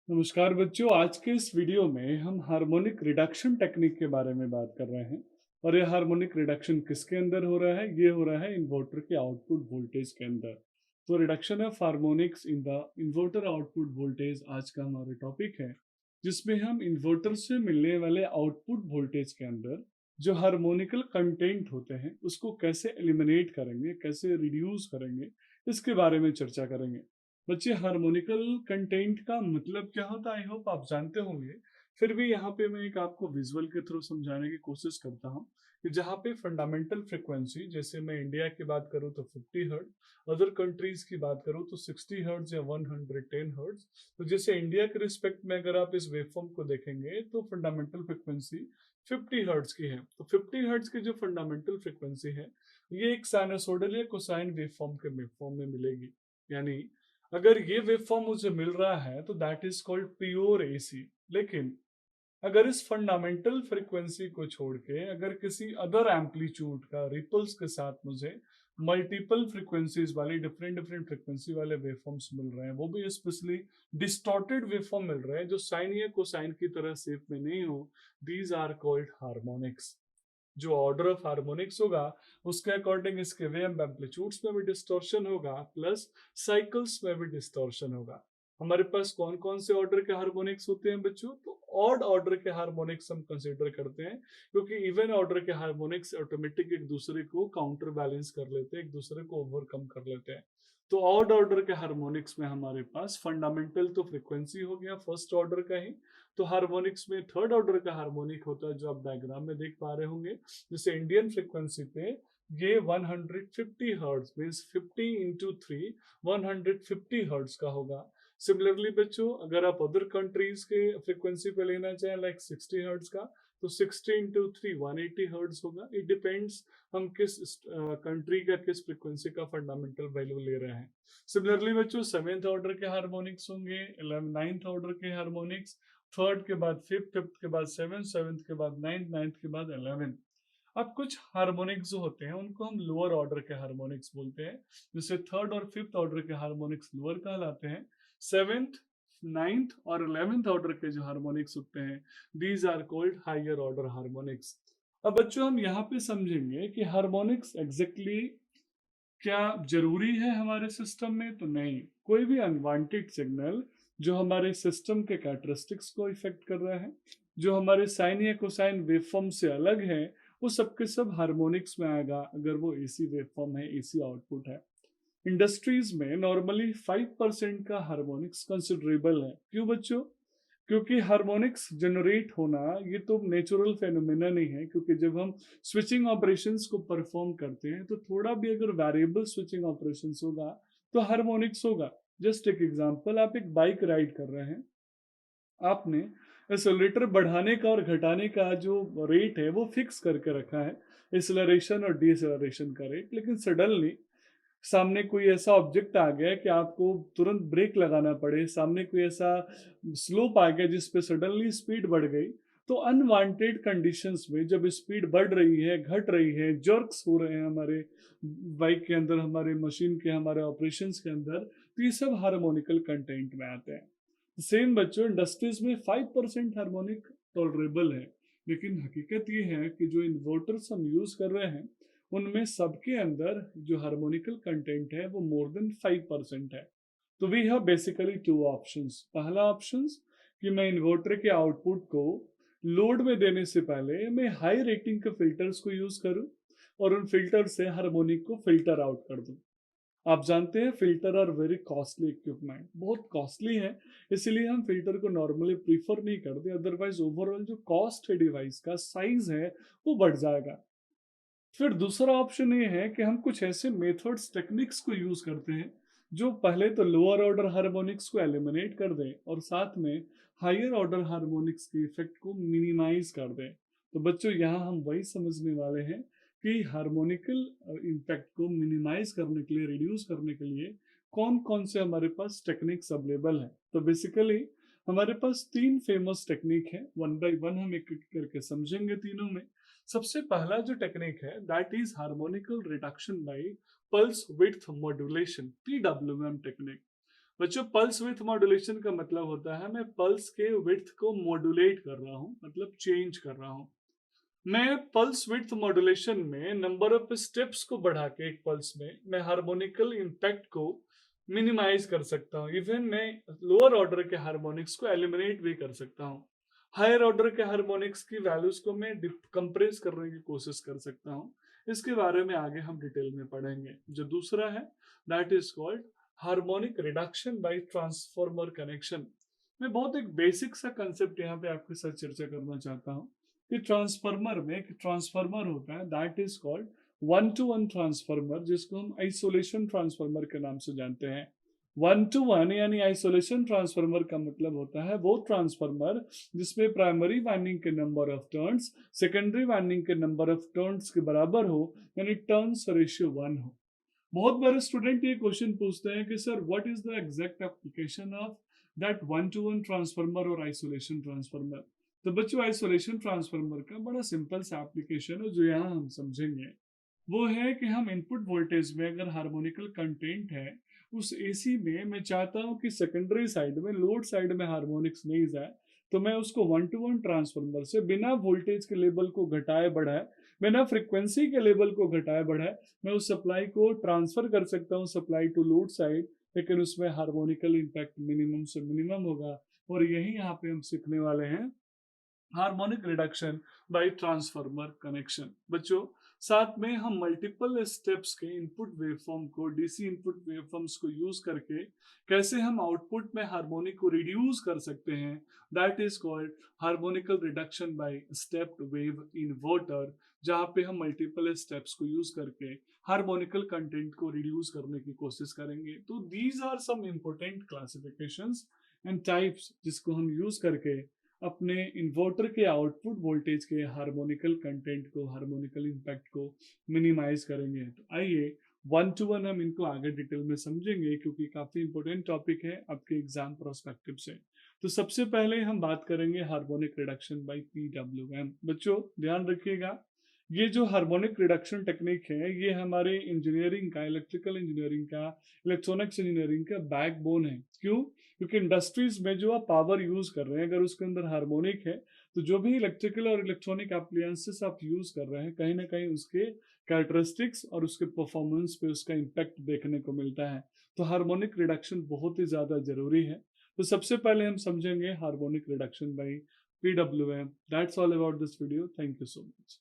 नमस्कार बच्चों, आज के इस वीडियो में हम हार्मोनिक रिडक्शन टेक्निक के बारे में बात कर रहे हैं। और ये हार्मोनिक रिडक्शन किसके अंदर हो रहा है? ये हो रहा है इन्वर्टर के आउटपुट वोल्टेज के अंदर। तो reduction of harmonics in the inverter output voltage आज का हमारा टॉपिक है, जिसमें हम इन्वर्टर से मिलने वाले आउटपुट वोल्टेज के अंदर जो हार्मोनिकल कंटेंट होते हैं उसको कैसे एलिमिनेट करेंगे, कैसे रिड्यूस करेंगे, इसके बारे में चर्चा करेंगे। बच्चे, हार्मोनिकल कंटेंट का मतलब क्या होता है आई होप आप जानते होंगे। फिर भी यहाँ पे मैं एक आपको विजुअल के थ्रू समझाने की कोशिश करता हूँ कि जहाँ पे फंडामेंटल फ्रिक्वेंसी, जैसे मैं इंडिया की बात करूँ तो 50 हर्ट्ज, अदर कंट्रीज की बात करूँ तो 60 हर्ट्ज या 110 हर्ट्ज। तो जैसे इंडिया के रिस्पेक्ट में अगर आप इस वेवफॉर्म को देखेंगे तो फंडामेंटल फ्रिक्वेंसी 50 हर्ट्ज की है। तो 50 हर्ट्ज की जो फंडामेंटल फ्रिक्वेंसी है, ये एक साइनसोइडल या कोसाइन वेवफॉर्म के वेवफॉर्म में मिलेगी। यानी अगर ये वेवफॉर्म मुझे मिल रहा है तो that is called pure AC. लेकिन अगर इस फंडामेंटल फ्रीक्वेंसी को छोड़ के अगर किसी अदर एम्पलीट्यूड का रिपल्स के साथ मुझे मल्टीपल फ्रीक्वेंसीज वाले डिफरेंट डिफरेंट फ्रीक्वेंसी वाले वेवफॉर्म्स मिल रहे हैं, वो भी स्पेशली डिस्टॉर्टेड वेवफॉर्म मिल रहे हैं जो साइन या कोसाइन की तरह शेप में नहीं हो, दीज आर कॉल्ड हार्मोनिक्स। जो ऑर्डर ऑफ हार्मोनिक्स होगा उसके अकॉर्डिंग इसके वेव एम्पलीट्यूड्स में भी डिस्टॉर्शन होगा, प्लस साइकिल्स में भी डिस्टॉर्शन होगा। हमारे पास कौन कौन से ऑर्डर के हार्मोनिक्स होते हैं बच्चों? तो ऑड ऑर्डर के हार्मोनिक्स हम कंसीडर करते हैं, क्योंकि इवन ऑर्डर के हार्मोनिक्स ऑटोमेटिक एक दूसरे को काउंटर बैलेंस कर लेते हैं, एक दूसरे को ओवरकम कर लेते हैं। तो ऑड ऑर्डर के हार्मोनिक्स में हमारे पास फंडामेंटल तो फ्रीक्वेंसी हो गया फर्स्ट ऑर्डर का ही। तो हार्मोनिक्स में थर्ड ऑर्डर का हार्मोनिक होता है जो आप डायग्राम में देख पा रहे होंगे। जैसे इंडियन फ्रीक्वेंसी पे ये 150 हर्ट्ज मींस 50 इंटू 3 150 हर्ट्ज का होगा। सिमिलरली बच्चों, अगर आप अदर कंट्रीज के फ्रीक्वेंसी पे लेना चाहें लाइक 60 हर्ट्ज का, तो 60 इंटू 3 180 हर्ट्ज होगा। इट डिपेंड्स हम किस कंट्री का किस फ्रीक्वेंसी का फंडामेंटल वैल्यू ले रहे हैं। सिमिलरली बच्चों, सेवेंथ ऑर्डर के हार्मोनिक्स होंगे, नाइन्थ ऑर्डर के हार्मोनिक्स, थर्ड के बाद फिफ्थ, फिफ्थ के बाद सेवेंथ, सेवेंथ के बाद नाइन्थ, नाइन्थ के बाद 11। अब कुछ हार्मोनिक्स जो होते हैं उनको हम लोअर ऑर्डर के हार्मोनिक्स बोलते हैं। जैसे थर्ड और फिफ्थ ऑर्डर के हार्मोनिक्स लोअर कहलाते हैं। सेवेंथ, नाइन्थ और 11th ऑर्डर के जो हार्मोनिक्स होते हैं, these are called higher order harmonics. अब बच्चों, हम यहाँ पे समझेंगे कि हार्मोनिक्स एग्जैक्टली क्या जरूरी है हमारे सिस्टम में। तो नहीं, कोई भी अनवांटेड सिग्नल जो हमारे सिस्टम के कैरेक्टरिस्टिक्स को इफेक्ट कर रहा है, जो हमारे साइन या कोसाइन वेवफॉर्म से अलग है, वो सबके सब हार्मोनिक्स में आएगा अगर वो एसी वेवफॉर्म है, एसी आउटपुट है। इंडस्ट्रीज में नॉर्मली 5% का हार्मोनिक्स कंसिडरेबल है। क्यों बच्चों? क्योंकि हार्मोनिक्स जनरेट होना ये तो नेचुरल फेनोमेना नहीं है, क्योंकि जब हम स्विचिंग ऑपरेशंस को परफॉर्म करते हैं तो थोड़ा भी अगर वेरिएबल स्विचिंग ऑपरेशंस होगा तो हार्मोनिक्स होगा। जस्ट एक एग्जांपल, आप एक बाइक राइड कर रहे हैं, आपने एक्सेलरेटर बढ़ाने का और घटाने का जो रेट है वो फिक्स करके रखा है, एक्सेलरेशन और डिसेलरेशन का रेट। लेकिन सडनली सामने कोई ऐसा ऑब्जेक्ट आ गया कि आपको तुरंत ब्रेक लगाना पड़े, सामने कोई ऐसा स्लोप आ गया जिस पे सडनली स्पीड बढ़ गई। तो अनवांटेड कंडीशंस में जब स्पीड बढ़ रही है, घट रही है, जर्क्स हो रहे हैं हमारे बाइक के अंदर, हमारे मशीन के, हमारे ऑपरेशंस के अंदर, तो ये सब हार्मोनिकल कंटेंट में आते हैं। सेम बच्चों, इंडस्ट्रीज में 5% हार्मोनिक टॉलरेबल है। लेकिन हकीकत ये है कि जो इन्वर्टर्स हम यूज कर रहे हैं उनमें सबके अंदर जो हार्मोनिकल कंटेंट है वो मोर देन 5% है। तो we have basically two options. पहला ऑप्शंस कि मैं इन्वर्टर के आउटपुट को लोड में देने से पहले मैं हाई रेटिंग के फिल्टर्स को यूज करूं और उन फिल्टर से हार्मोनिक को फिल्टर आउट कर दूं। आप जानते हैं filter are very costly equipment, बहुत कॉस्टली है, इसलिए हम फिल्टर को नॉर्मली प्रीफर नहीं करते। अदरवाइज ओवरऑल जो कॉस्ट है डिवाइस का, साइज है, वो बढ़ जाएगा। फिर दूसरा ऑप्शन ये है कि हम कुछ ऐसे मेथड्स, टेक्निक्स को यूज करते हैं जो पहले तो लोअर ऑर्डर हार्मोनिक्स को एलिमिनेट कर दें और साथ में हायर ऑर्डर हार्मोनिक्स के इफेक्ट को मिनिमाइज कर दें। तो बच्चों, यहाँ हम वही समझने वाले हैं कि हार्मोनिकल इम्पैक्ट को मिनिमाइज करने के लिए, रिड्यूस करने के लिए कौन कौन से हमारे पास टेक्निक्स अवेलेबल हैं। तो बेसिकली हमारे पास तीन फेमस टेक्निक है, वन बाय वन हम एक एक करके समझेंगे तीनों में। सबसे पहला जो टेक्निक है that is harmonical reduction by pulse width modulation, PWM technique. बच्चों पल्स विड्थ मॉड्यूलेशन का मतलब होता है मैं पल्स के विड्थ को मॉड्यूलेट कर रहा हूँ, मतलब चेंज कर रहा हूँ। मैं पल्स विड्थ मॉड्यूलेशन में नंबर ऑफ स्टेप्स को बढ़ा के एक पल्स में मैं हार्मोनिकल इम्पैक्ट को मिनिमाइज कर सकता हूँ। इवन मैं लोअर ऑर्डर के हार्मोनिक्स को एलिमिनेट भी कर सकता हूँ। हायर ऑर्डर के हार्मोनिक्स की वैल्यूज को मैं कंप्रेस करने की कोशिश कर सकता हूँ। इसके बारे में आगे हम डिटेल में पढ़ेंगे। जो दूसरा है that is called harmonic reduction by transformer connection. मैं बहुत एक बेसिक सा कंसेप्ट यहाँ पे आपके साथ चर्चा करना चाहता हूँ कि ट्रांसफार्मर में एक ट्रांसफार्मर होता है that is called one two one transformer, जिसको हम आइसोलेशन ट्रांसफार्मर के नाम से जानते हैं। वन टू वन यानी आइसोलेशन ट्रांसफार्मर का मतलब होता है वो ट्रांसफार्मर जिसमें प्राइमरी वाइंडिंग के number of turns secondary winding के नंबर ऑफ टर्न्स के बराबर हो, यानी टर्न्स रेशियो 1 हो। बहुत बार स्टूडेंट ये क्वेश्चन पूछते हैं कि sir what is the exact application of that one two one transformer और आइसोलेशन ट्रांसफार्मर। तो बच्चों आइसोलेशन ट्रांसफार्मर का बड़ा सिंपल सा एप्लीकेशन है जो यहाँ हम समझेंगे। वो है कि हम इनपुट वोल्टेज में अगर हार्मोनिकल कंटेंट है उस एसी में, मैं चाहता हूँ कि सेकेंडरी साइड में लोड साइड में हार्मोनिक्स नहीं जाए, तो मैं उसको वन टू वन ट्रांसफार्मर से बिना वोल्टेज के लेवल को घटाए बढ़ाए, बिना फ्रिक्वेंसी के लेवल को घटाए बढ़ाए, मैं उस सप्लाई को ट्रांसफर कर सकता हूँ सप्लाई टू लोड साइड, लेकिन उसमें हार्मोनिकल इम्पैक्ट मिनिमम से मिनिमम होगा। और यही यहाँ पे हम सीखने वाले हैं harmonic reduction by transformer connection. बच्चों साथ में हम मल्टीपल स्टेप्स के इनपुट वेवफॉर्म को, डीसी इनपुट वेवफॉर्म्स को यूज करके कैसे हम आउटपुट में हार्मोनिक को रिड्यूस कर सकते हैं, that is called harmonical reduction by stepped wave inverter, जहाँ पे हम मल्टीपल स्टेप्स को यूज करके हार्मोनिकल कंटेंट को रिड्यूस करने की कोशिश करेंगे। तो these are some important classifications and types जिसको हम यूज करके अपने इन्वर्टर के आउटपुट वोल्टेज के हार्मोनिकल कंटेंट को, हार्मोनिकल इम्पैक्ट को मिनिमाइज करेंगे। तो आइए वन टू वन हम इनको आगे डिटेल में समझेंगे क्योंकि काफी इंपॉर्टेंट टॉपिक है आपके एग्जाम प्रोस्पेक्टिव से। तो सबसे पहले हम बात करेंगे हार्मोनिक रिडक्शन बाय पीडब्ल्यूएम। बच्चों ध्यान रखिएगा, ये जो हार्मोनिक रिडक्शन टेक्निक है ये हमारे इंजीनियरिंग का, इलेक्ट्रिकल इंजीनियरिंग का, इलेक्ट्रॉनिक्स इंजीनियरिंग का बैकबोन है। क्यों? क्योंकि इंडस्ट्रीज में जो आप पावर यूज कर रहे हैं अगर उसके अंदर हार्मोनिक है, तो जो भी इलेक्ट्रिकल और इलेक्ट्रॉनिक एप्लायंसेस आप यूज कर रहे हैं कहीं ना कहीं उसके कैरेक्टरिस्टिक्स और उसके परफॉर्मेंस पे उसका इम्पैक्ट देखने को मिलता है। तो हार्मोनिक रिडक्शन बहुत ही ज्यादा जरूरी है। तो सबसे पहले हम समझेंगे harmonic reduction by PWM. That's all about this video. Thank you so much.